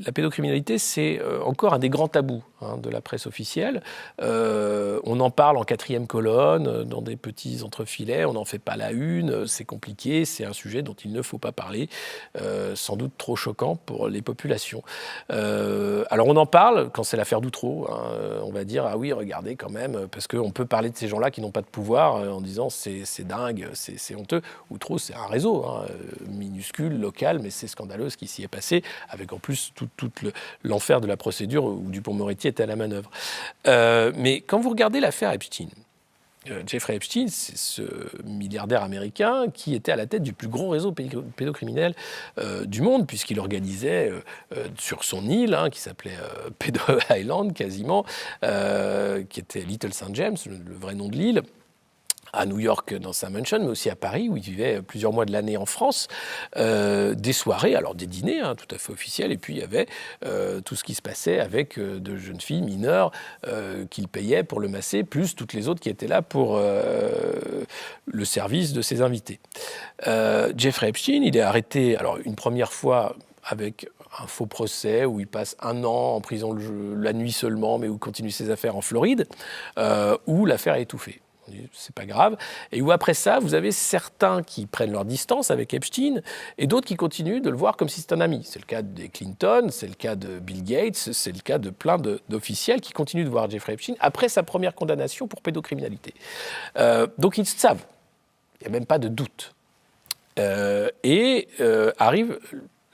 la pédocriminalité, c'est encore un des grands tabous de la presse officielle. On en parle en quatrième colonne, dans des petits entrefilets, on n'en fait pas la une, c'est compliqué, c'est un sujet dont il ne faut pas parler, sans doute trop choquant pour les populations. Alors on en parle quand c'est l'affaire d'Outreau, on va dire, ah oui, regardez quand même, parce qu'on peut parler de ces gens-là qui n'ont pas de pouvoir en disant c'est dingue, c'est honteux. Outreau, c'est un réseau, minuscule, local, mais c'est scandaleux ce qui s'y est passé, avec en plus tout l'enfer de la procédure où Dupond-Moretti était à la manœuvre. Mais quand vous regardez l'affaire Epstein, Jeffrey Epstein, c'est ce milliardaire américain qui était à la tête du plus gros réseau pédocriminel du monde, puisqu'il organisait sur son île, qui s'appelait Pedo Island quasiment, qui était Little St. James, le vrai nom de l'île, à New York dans sa mansion, mais aussi à Paris, où il vivait plusieurs mois de l'année en France, des soirées, alors des dîners tout à fait officiels, et puis il y avait tout ce qui se passait avec de jeunes filles mineures qu'il payait pour le masser, plus toutes les autres qui étaient là pour le service de ses invités. Jeffrey Epstein, il est arrêté, alors une première fois avec un faux procès où il passe 1 an en prison la nuit seulement, mais où il continue ses affaires en Floride, où l'affaire est étouffée. C'est pas grave. Et où après ça, vous avez certains qui prennent leur distance avec Epstein et d'autres qui continuent de le voir comme si c'était un ami. C'est le cas des Clinton, c'est le cas de Bill Gates, c'est le cas de plein d'officiels qui continuent de voir Jeffrey Epstein après sa première condamnation pour pédocriminalité. Donc ils savent. Il n'y a même pas de doute. Arrive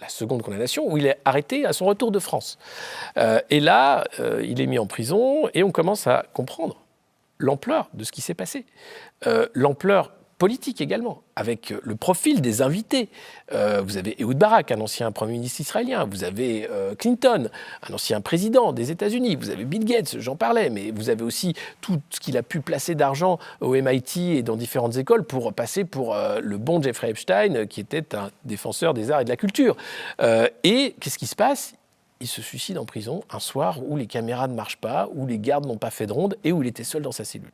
la seconde condamnation où il est arrêté à son retour de France. Et là, il est mis en prison et on commence à comprendre l'ampleur de ce qui s'est passé, l'ampleur politique également, avec le profil des invités. Vous avez Ehud Barak, un ancien Premier ministre israélien, vous avez Clinton, un ancien président des États-Unis, vous avez Bill Gates, j'en parlais, mais vous avez aussi tout ce qu'il a pu placer d'argent au MIT et dans différentes écoles pour passer pour le bon Jeffrey Epstein, qui était un défenseur des arts et de la culture. Et qu'est-ce qui se passe ? Il se suicide en prison un soir où les caméras ne marchent pas, où les gardes n'ont pas fait de ronde et où il était seul dans sa cellule.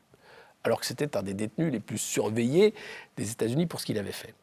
Alors que c'était un des détenus les plus surveillés des États-Unis pour ce qu'il avait fait.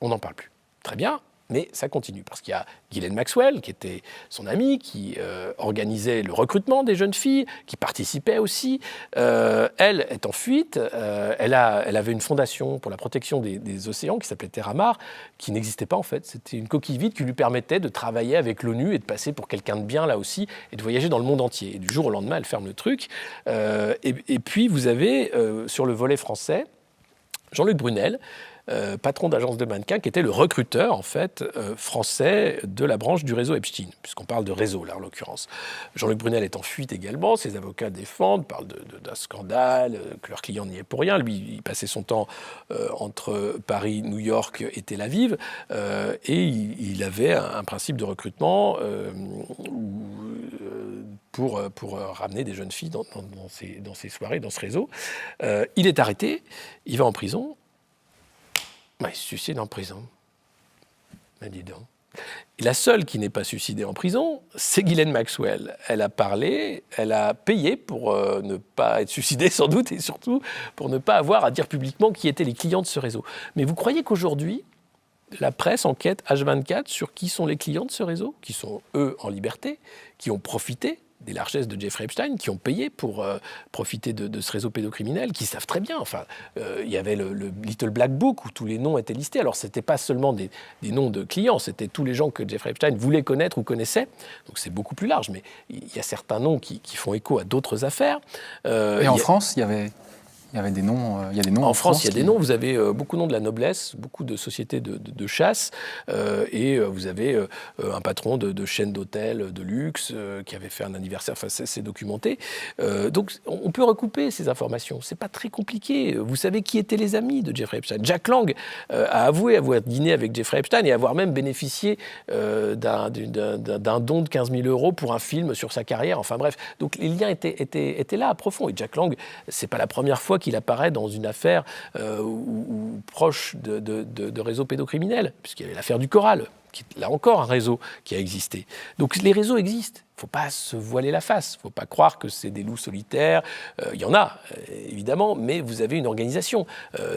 On n'en parle plus. Très bien, mais ça continue. Parce qu'il y a Ghislaine Maxwell, qui était son amie, qui organisait le recrutement des jeunes filles, qui participait aussi. Elle est en fuite. Elle avait une fondation pour la protection des océans qui s'appelait Terramar, qui n'existait pas en fait. C'était une coquille vide qui lui permettait de travailler avec l'ONU et de passer pour quelqu'un de bien là aussi et de voyager dans le monde entier. Et du jour au lendemain, elle ferme le truc. Et puis vous avez sur le volet français Jean-Luc Brunel, patron d'agence de mannequins, qui était le recruteur en fait français de la branche du réseau Epstein, puisqu'on parle de réseau là en l'occurrence. Jean-Luc Brunel est en fuite également, ses avocats défendent, parlent d'un scandale, que leur client n'y est pour rien. Lui, il passait son temps entre Paris, New York et Tel Aviv, et il avait un principe de recrutement pour ramener des jeunes filles dans ces soirées, dans ce réseau. Il est arrêté, il va en prison. Il se suicide en prison. Mais dis donc. Et la seule qui n'est pas suicidée en prison, c'est Ghislaine Maxwell. Elle a parlé, elle a payé pour ne pas être suicidée sans doute, et surtout pour ne pas avoir à dire publiquement qui étaient les clients de ce réseau. Mais vous croyez qu'aujourd'hui, la presse enquête H24 sur qui sont les clients de ce réseau, qui sont eux en liberté, qui ont profité des largesses de Jeffrey Epstein, qui ont payé pour profiter de ce réseau pédocriminel, qui savent très bien. Enfin, il y avait le Little Black Book où tous les noms étaient listés. Alors, ce n'était pas seulement des noms de clients, c'était tous les gens que Jeffrey Epstein voulait connaître ou connaissait. Donc, c'est beaucoup plus large, mais il y a certains noms qui font écho à d'autres affaires. Et en France, il y avait des noms. Il y a des noms en France, il y a des noms. Vous avez beaucoup de noms de la noblesse, beaucoup de sociétés de chasse, et vous avez un patron de chaîne d'hôtels de luxe qui avait fait un anniversaire. Enfin, c'est documenté. Donc, on peut recouper ces informations. C'est pas très compliqué. Vous savez qui étaient les amis de Jeffrey Epstein. Jack Lang a avoué avoir dîné avec Jeffrey Epstein et avoir même bénéficié d'un don de 15 000 € pour un film sur sa carrière. Enfin bref, donc les liens étaient là, profonds. Et Jack Lang, c'est pas la première fois qu'il apparaît dans une affaire proche de réseaux pédocriminels, puisqu'il y avait l'affaire du Coral, qui est là encore un réseau qui a existé. Donc les réseaux existent. Il ne faut pas se voiler la face. Il ne faut pas croire que c'est des loups solitaires. Il y en a, évidemment, mais vous avez une organisation.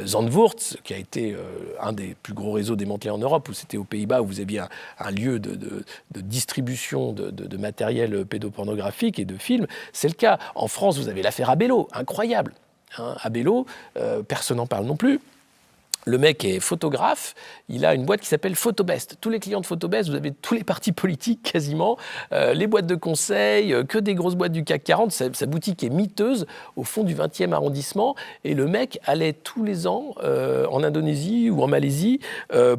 Zandvoort, qui a été un des plus gros réseaux démantelés en Europe, où c'était aux Pays-Bas, où vous aviez un lieu de distribution de matériel pédopornographique et de films, c'est le cas. En France, vous avez l'affaire Abello, incroyable. Abello, personne n'en parle non plus. Le mec est photographe, il a une boîte qui s'appelle Photobest. Tous les clients de Photobest, vous avez tous les partis politiques quasiment, les boîtes de conseil, que des grosses boîtes du CAC 40. Sa boutique est miteuse au fond du 20e arrondissement. Et le mec allait tous les ans en Indonésie ou en Malaisie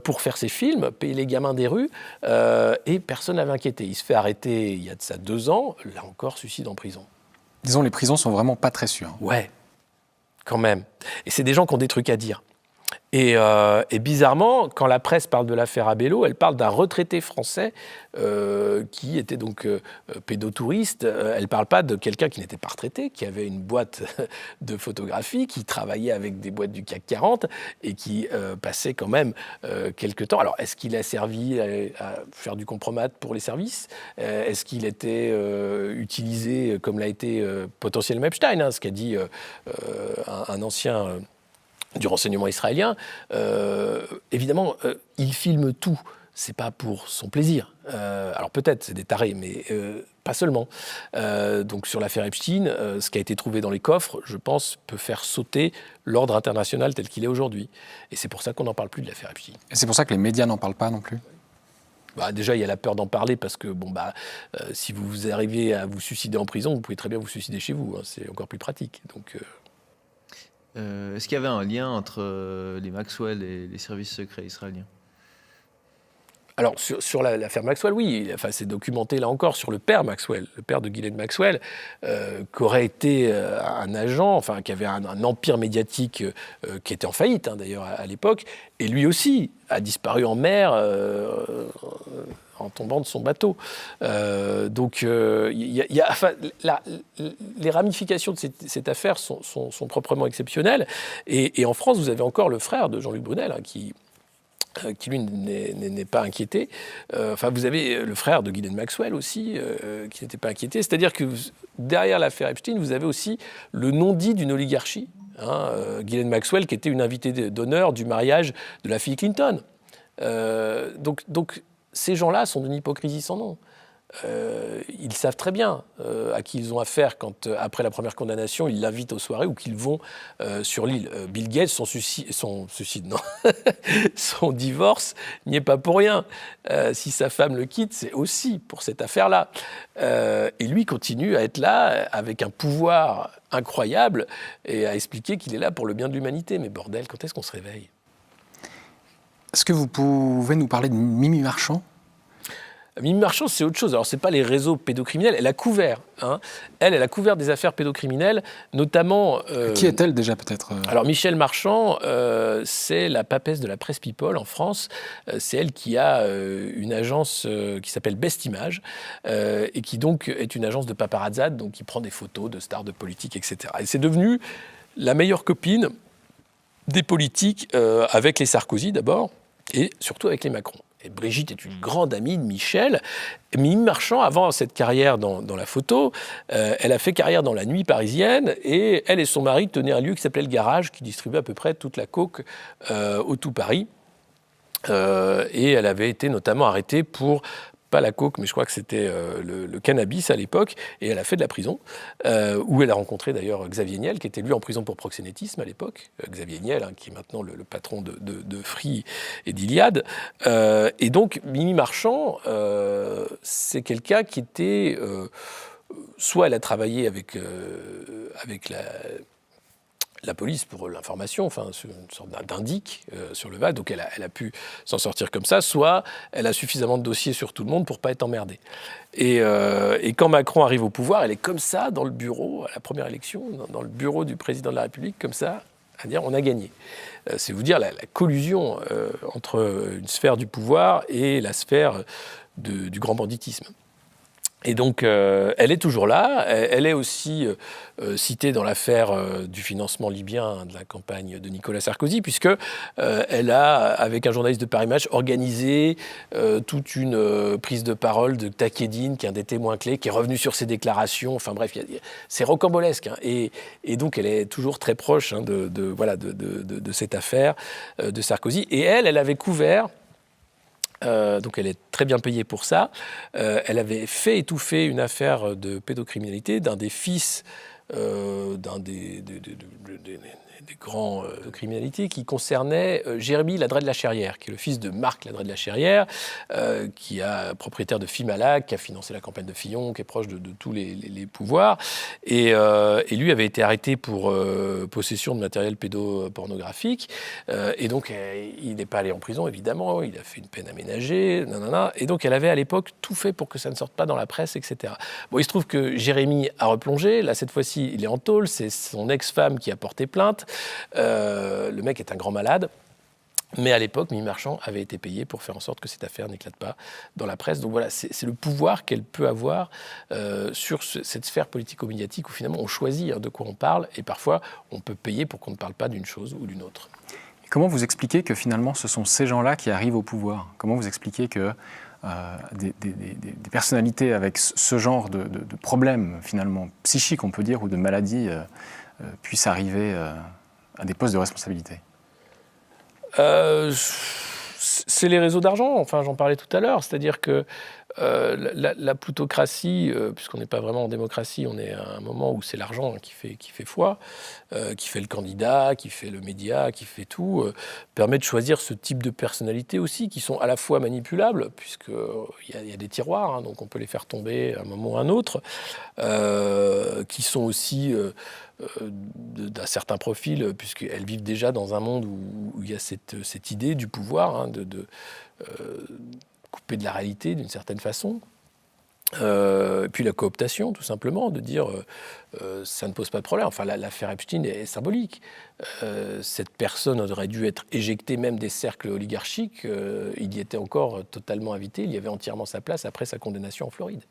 pour faire ses films, payer les gamins des rues, et personne n'avait inquiété. Il se fait arrêter il y a de ça 2 ans, là encore, suicide en prison. Disons, les prisons sont vraiment pas très sûres. Ouais, quand même. Et c'est des gens qui ont des trucs à dire. Et bizarrement, quand la presse parle de l'affaire Abello, elle parle d'un retraité français qui était donc pédotouriste. Elle ne parle pas de quelqu'un qui n'était pas retraité, qui avait une boîte de photographie, qui travaillait avec des boîtes du CAC 40 et qui passait quand même quelque temps. Alors, est-ce qu'il a servi à faire du compromat pour les services ? Est-ce qu'il était utilisé comme l'a été potentiellement Epstein, ce qu'a dit un ancien... du renseignement israélien, évidemment, il filme tout. C'est pas pour son plaisir. Alors peut-être, c'est des tarés, mais pas seulement. Donc sur l'affaire Epstein, ce qui a été trouvé dans les coffres, je pense, peut faire sauter l'ordre international tel qu'il est aujourd'hui. Et c'est pour ça qu'on n'en parle plus de l'affaire Epstein. Et c'est pour ça que les médias n'en parlent pas non plus ? Déjà, il y a la peur d'en parler parce que si vous arrivez à vous suicider en prison, vous pouvez très bien vous suicider chez vous. C'est encore plus pratique. Donc... Est-ce qu'il y avait un lien entre les Maxwell et les services secrets israéliens ? Alors, sur l'affaire Maxwell, oui. Enfin, c'est documenté, là encore, sur le père Maxwell, le père de Ghislaine Maxwell, qui aurait été un agent, enfin, qui avait un empire médiatique qui était en faillite, d'ailleurs, à l'époque. Et lui aussi a disparu en mer en tombant de son bateau. Donc, les ramifications de cette affaire sont proprement exceptionnelles. Et en France, vous avez encore le frère de Jean-Luc Brunel, qui lui n'est pas inquiété. Vous avez le frère de Ghislaine Maxwell aussi, qui n'était pas inquiété. C'est-à-dire que derrière l'affaire Epstein, vous avez aussi le non-dit d'une oligarchie. Ghislaine Maxwell, qui était une invitée d'honneur du mariage de la fille Clinton. Donc ces gens-là sont d'une hypocrisie sans nom. Ils savent très bien à qui ils ont affaire quand, après la première condamnation, ils l'invitent aux soirées ou qu'ils vont sur l'île. Bill Gates, son divorce n'y est pas pour rien. Si sa femme le quitte, c'est aussi pour cette affaire-là. Et lui continue à être là avec un pouvoir incroyable et à expliquer qu'il est là pour le bien de l'humanité. Mais bordel, quand est-ce qu'on se réveille ? Est-ce que vous pouvez nous parler de Mimi Marchand ? Mimi Marchand, c'est autre chose. Alors, ce n'est pas les réseaux pédocriminels. Elle a couvert. Elle a couvert des affaires pédocriminelles, notamment... Qui est-elle déjà, peut-être Alors, Michèle Marchand, c'est la papesse de la presse People en France. C'est elle qui a une agence qui s'appelle Best Image et qui, donc, est une agence de paparazzade, donc qui prend des photos de stars de politique, etc. Et c'est devenu la meilleure copine des politiques avec les Sarkozy, d'abord, et surtout avec les Macron. Et Brigitte est une grande amie de Michel. Mimi Marchand, avant cette carrière dans la photo, elle a fait carrière dans la nuit parisienne et elle et son mari tenaient un lieu qui s'appelait le Garage, qui distribuait à peu près toute la coke au tout Paris. Et elle avait été notamment arrêtée pour... pas la coke, mais je crois que c'était le cannabis à l'époque, et elle a fait de la prison, où elle a rencontré d'ailleurs Xavier Niel, qui était lui en prison pour proxénétisme à l'époque, Xavier Niel, qui est maintenant le patron de Free et d'Iliade. Et donc, Mimi Marchand, c'est quelqu'un qui était... soit elle a travaillé avec la police pour l'information, enfin une sorte d'indic sur le VAD, donc elle a pu s'en sortir comme ça, soit elle a suffisamment de dossiers sur tout le monde pour pas être emmerdée. Et quand Macron arrive au pouvoir, elle est comme ça dans le bureau, à la première élection, dans le bureau du président de la République, comme ça, à dire on a gagné. C'est vous dire la collusion entre une sphère du pouvoir et la sphère du grand banditisme. Et donc, elle est toujours là. Elle est aussi citée dans l'affaire du financement libyen de la campagne de Nicolas Sarkozy, puisque elle a, avec un journaliste de Paris Match, organisé toute une prise de parole de Takedine, qui est un des témoins clés, qui est revenu sur ses déclarations. Enfin bref, c'est rocambolesque. Hein. Et donc, elle est toujours très proche de cette affaire de Sarkozy. Et elle avait couvert... donc elle est très bien payée pour ça. Elle avait fait étouffer une affaire de pédocriminalité d'un des fils d'un des grands de criminalité qui concernait Jérémy Ladret de la Cherrière, qui est le fils de Marc Ladret de la Cherrière, qui est propriétaire de Fimalac, qui a financé la campagne de Fillon, qui est proche de tous les pouvoirs. Et lui avait été arrêté pour possession de matériel pédopornographique. Et donc, il n'est pas allé en prison, évidemment. Il a fait une peine aménagée. Nanana. Et donc, elle avait à l'époque tout fait pour que ça ne sorte pas dans la presse, etc. Bon, il se trouve que Jérémy a replongé. Là, cette fois-ci, il est en tôle. C'est son ex-femme qui a porté plainte. Le mec est un grand malade. Mais à l'époque, Mimi Marchand avait été payée pour faire en sorte que cette affaire n'éclate pas dans la presse. Donc voilà, c'est le pouvoir qu'elle peut avoir sur cette sphère politico-médiatique où finalement on choisit de quoi on parle et parfois on peut payer pour qu'on ne parle pas d'une chose ou d'une autre. Comment vous expliquez que finalement ce sont ces gens-là qui arrivent au pouvoir? Comment vous expliquez que des personnalités avec ce genre de problèmes finalement psychiques, on peut dire, ou de maladies puissent arriver à des postes de responsabilité? C'est les réseaux d'argent, enfin j'en parlais tout à l'heure, c'est-à-dire que la plutocratie, puisqu'on n'est pas vraiment en démocratie, on est à un moment où c'est l'argent qui fait foi, qui fait le candidat, qui fait le média, qui fait tout, permet de choisir ce type de personnalités aussi, qui sont à la fois manipulables, puisqu'il y a des tiroirs, hein, donc on peut les faire tomber à un moment ou à un autre, qui sont aussi... d'un certain profil, puisqu'elles vivent déjà dans un monde où il y a cette idée du pouvoir, hein, de couper de la réalité d'une certaine façon. Et puis la cooptation, tout simplement, de dire ça ne pose pas de problème. Enfin, l'affaire Epstein est symbolique. Cette personne aurait dû être éjectée même des cercles oligarchiques. Il y était encore totalement invité. Il y avait entièrement sa place après sa condamnation en Floride.